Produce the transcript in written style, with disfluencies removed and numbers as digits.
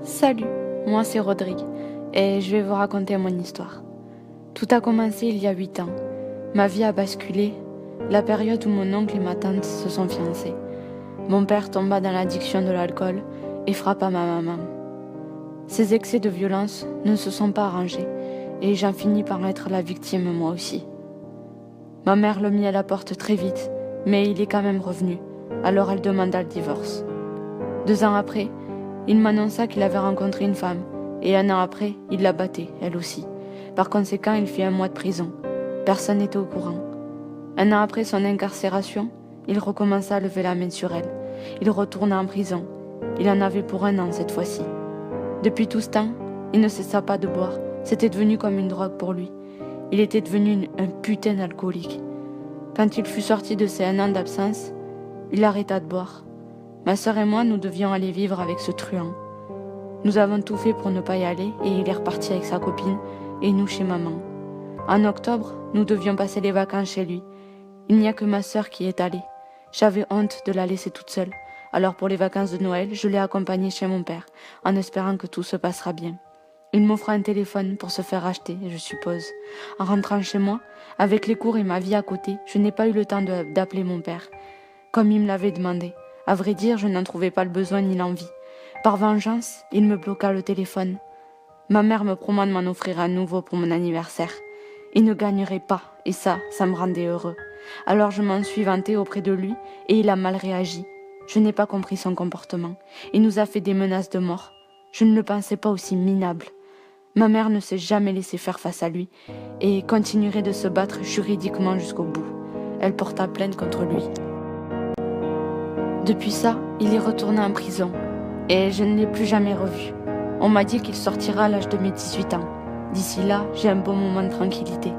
Salut, moi c'est Rodrigue et je vais vous raconter mon histoire. Tout a commencé il y a 8 ans. Ma vie a basculé, la période où mon oncle et ma tante se sont fiancés. Mon père tomba dans l'addiction de l'alcool et frappa ma maman. Ces excès de violence ne se sont pas arrangés et j'en finis par être la victime moi aussi. Ma mère le mit à la porte très vite, mais il est quand même revenu, alors elle demanda le divorce. 2 ans après, il m'annonça qu'il avait rencontré une femme, et 1 an après, il la battait, elle aussi. Par conséquent, il fit 1 mois de prison. Personne n'était au courant. 1 an après son incarcération, il recommença à lever la main sur elle. Il retourna en prison. Il en avait pour 1 an cette fois-ci. Depuis tout ce temps, il ne cessa pas de boire. C'était devenu comme une drogue pour lui. Il était devenu un putain d'alcoolique. Quand il fut sorti de ses 1 an d'absence, il arrêta de boire. Ma sœur et moi, nous devions aller vivre avec ce truand. Nous avons tout fait pour ne pas y aller et il est reparti avec sa copine et nous chez maman. En octobre, nous devions passer les vacances chez lui. Il n'y a que ma sœur qui est allée. J'avais honte de la laisser toute seule. Alors pour les vacances de Noël, je l'ai accompagnée chez mon père, en espérant que tout se passera bien. Il m'offra un téléphone pour se faire acheter, je suppose. En rentrant chez moi, avec les cours et ma vie à côté, je n'ai pas eu le temps d'appeler mon père, comme il me l'avait demandé. À vrai dire, je n'en trouvais pas le besoin ni l'envie. Par vengeance, il me bloqua le téléphone. Ma mère me promet de m'en offrir un nouveau pour mon anniversaire. Il ne gagnerait pas, et ça me rendait heureux. Alors je m'en suis vantée auprès de lui, et il a mal réagi. Je n'ai pas compris son comportement. Il nous a fait des menaces de mort. Je ne le pensais pas aussi minable. Ma mère ne s'est jamais laissée faire face à lui, et continuerait de se battre juridiquement jusqu'au bout. Elle porta plainte contre lui. Depuis ça, il est retourné en prison, et je ne l'ai plus jamais revu. On m'a dit qu'il sortira à l'âge de mes 18 ans. D'ici là, j'ai un bon moment de tranquillité.